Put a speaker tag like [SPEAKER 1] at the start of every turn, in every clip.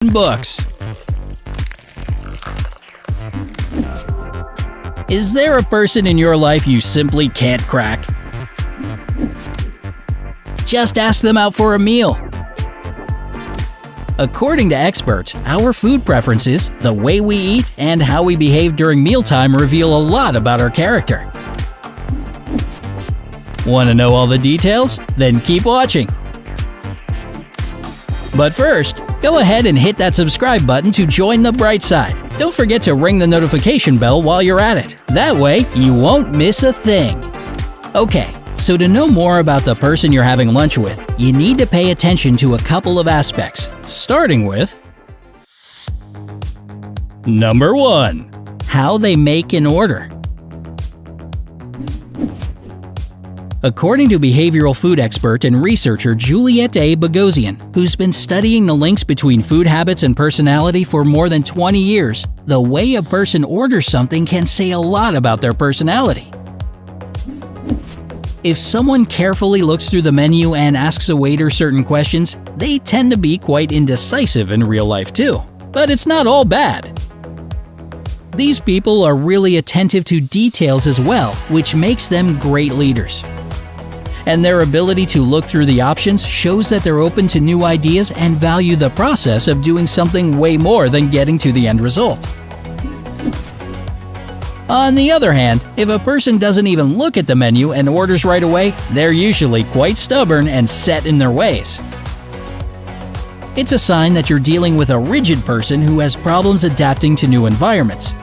[SPEAKER 1] Books. Is there a person in your life you simply can't crack? Just ask them out for a meal. According to experts, our food preferences, the way we eat, and how we behave during mealtime reveal a lot about our character. Want to know all the details? Then keep watching. But first, go ahead and hit that subscribe button to join the bright side. Don't forget to ring the notification bell while you're at it. That way, you won't miss a thing. Okay, so to know more about the person you're having lunch with, you need to pay attention to a couple of aspects, starting with Number 1. How they make an order. According to behavioral food expert and researcher Juliette A. Bogosian, who's been studying the links between food habits and personality for more than 20 years, the way a person orders something can say a lot about their personality. If someone carefully looks through the menu and asks a waiter certain questions, they tend to be quite indecisive in real life too. But it's not all bad. These people are really attentive to details as well, which makes them great leaders. And their ability to look through the options shows that they're open to new ideas and value the process of doing something way more than getting to the end result. On the other hand, if a person doesn't even look at the menu and orders right away, they're usually quite stubborn and set in their ways. It's a sign that you're dealing with a rigid person who has problems adapting to new environments.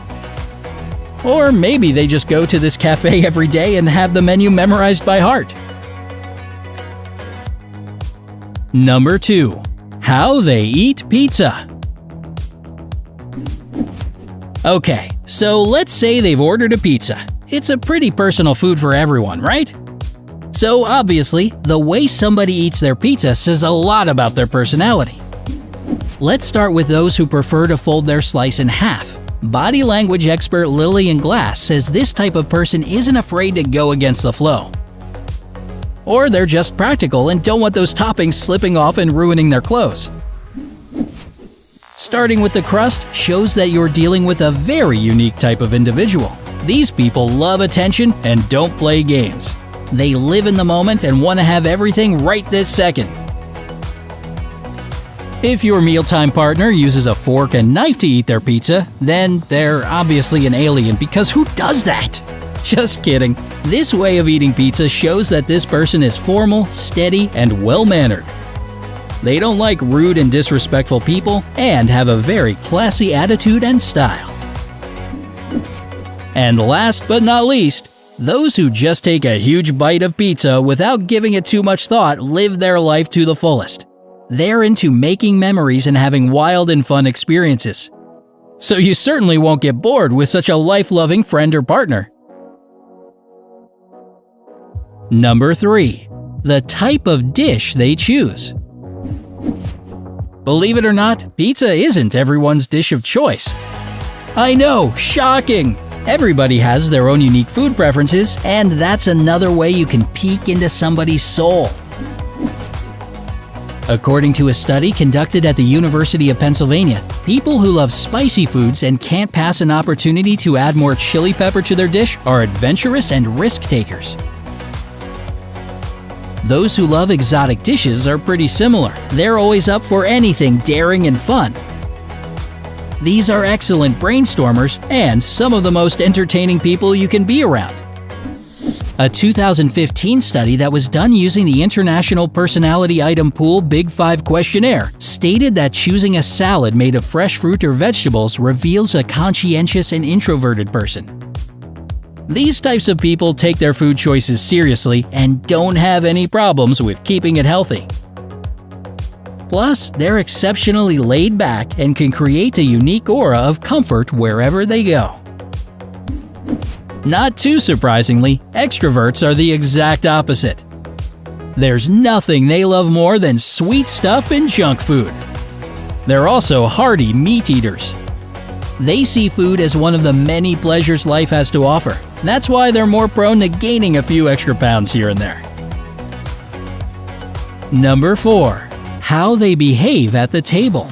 [SPEAKER 1] Or maybe they just go to this cafe every day and have the menu memorized by heart. Number 2. How they eat pizza. Okay, so let's say they've ordered a pizza. It's a pretty personal food for everyone, right? So obviously, the way somebody eats their pizza says a lot about their personality. Let's start with those who prefer to fold their slice in half. Body language expert Lillian Glass says this type of person isn't afraid to go against the flow. Or they're just practical and don't want those toppings slipping off and ruining their clothes. Starting with the crust shows that you're dealing with a very unique type of individual. These people love attention and don't play games. They live in the moment and want to have everything right this second. If your mealtime partner uses a fork and knife to eat their pizza, then they're obviously an alien because who does that? Just kidding. This way of eating pizza shows that this person is formal, steady, and well-mannered. They don't like rude and disrespectful people and have a very classy attitude and style. And last but not least, those who just take a huge bite of pizza without giving it too much thought live their life to the fullest. They're into making memories and having wild and fun experiences. So you certainly won't get bored with such a life-loving friend or partner. Number 3. The type of dish they choose. Believe it or not, pizza isn't everyone's dish of choice. I know, shocking! Everybody has their own unique food preferences, and that's another way you can peek into somebody's soul. According to a study conducted at the University of Pennsylvania, people who love spicy foods and can't pass an opportunity to add more chili pepper to their dish are adventurous and risk-takers. Those who love exotic dishes are pretty similar. They're always up for anything daring and fun. These are excellent brainstormers and some of the most entertaining people you can be around. A 2015 study that was done using the International Personality Item Pool Big 5 questionnaire stated that choosing a salad made of fresh fruit or vegetables reveals a conscientious and introverted person. These types of people take their food choices seriously and don't have any problems with keeping it healthy. Plus, they're exceptionally laid back and can create a unique aura of comfort wherever they go. Not too surprisingly, extroverts are the exact opposite. There's nothing they love more than sweet stuff and junk food. They're also hearty meat eaters. They see food as one of the many pleasures life has to offer. That's why they're more prone to gaining a few extra pounds here and there. Number 4. How they behave at the table.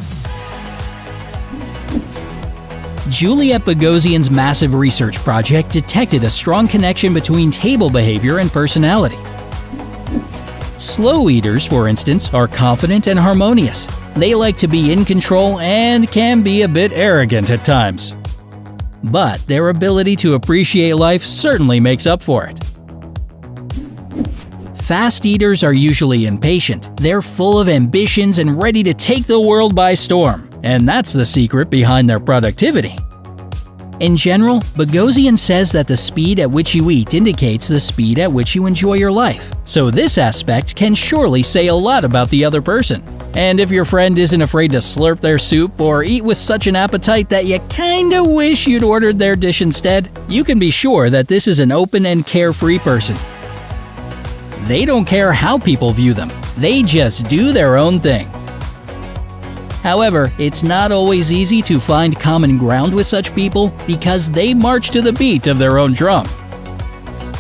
[SPEAKER 1] Juliet Bogosian's massive research project detected a strong connection between table behavior and personality. Slow eaters, for instance, are confident and harmonious. They like to be in control and can be a bit arrogant at times. But their ability to appreciate life certainly makes up for it. Fast eaters are usually impatient. They're full of ambitions and ready to take the world by storm. And that's the secret behind their productivity. In general, Bogosian says that the speed at which you eat indicates the speed at which you enjoy your life. So this aspect can surely say a lot about the other person. And if your friend isn't afraid to slurp their soup or eat with such an appetite that you kinda wish you'd ordered their dish instead, you can be sure that this is an open and carefree person. They don't care how people view them. They just do their own thing. However, it's not always easy to find common ground with such people because they march to the beat of their own drum.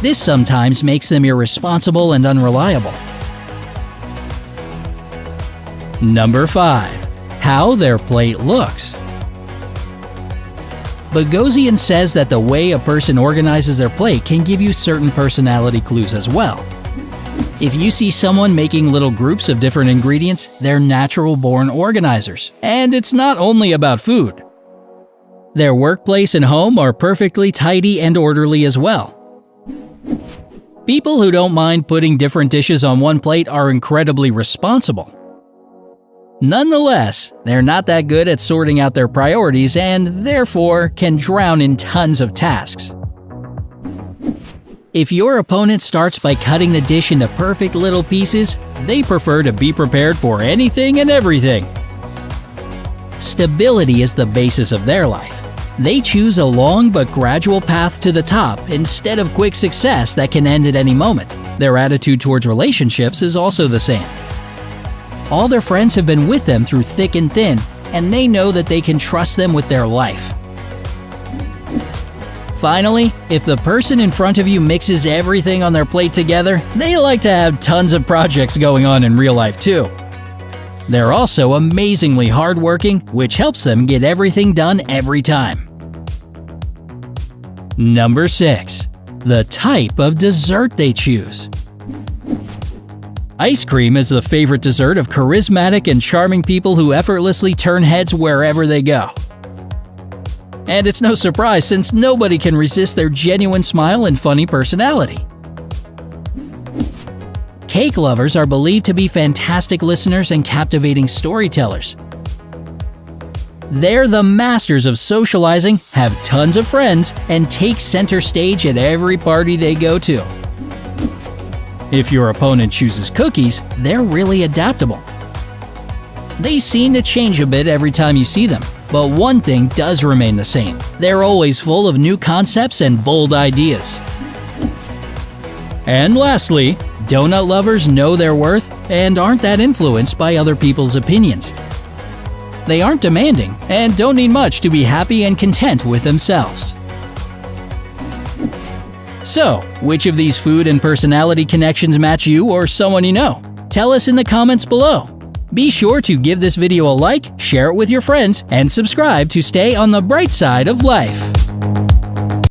[SPEAKER 1] This sometimes makes them irresponsible and unreliable. Number 5. How their plate looks. Bogosian says that the way a person organizes their plate can give you certain personality clues as well. If you see someone making little groups of different ingredients, they're natural-born organizers. And it's not only about food. Their workplace and home are perfectly tidy and orderly as well. People who don't mind putting different dishes on one plate are incredibly responsible. Nonetheless, they're not that good at sorting out their priorities and, therefore, can drown in tons of tasks. If your opponent starts by cutting the dish into perfect little pieces, they prefer to be prepared for anything and everything. Stability is the basis of their life. They choose a long but gradual path to the top instead of quick success that can end at any moment. Their attitude towards relationships is also the same. All their friends have been with them through thick and thin, and they know that they can trust them with their life. Finally, if the person in front of you mixes everything on their plate together, they like to have tons of projects going on in real life too. They're also amazingly hardworking, which helps them get everything done every time. Number 6. The type of dessert they choose. Ice cream is the favorite dessert of charismatic and charming people who effortlessly turn heads wherever they go. And it's no surprise since nobody can resist their genuine smile and funny personality. Cake lovers are believed to be fantastic listeners and captivating storytellers. They're the masters of socializing, have tons of friends, and take center stage at every party they go to. If your opponent chooses cookies, they're really adaptable. They seem to change a bit every time you see them, but one thing does remain the same. They're always full of new concepts and bold ideas. And lastly, donut lovers know their worth and aren't that influenced by other people's opinions. They aren't demanding and don't need much to be happy and content with themselves. So, which of these food and personality connections match you or someone you know? Tell us in the comments below. Be sure to give this video a like, share it with your friends, and subscribe to stay on the bright side of life.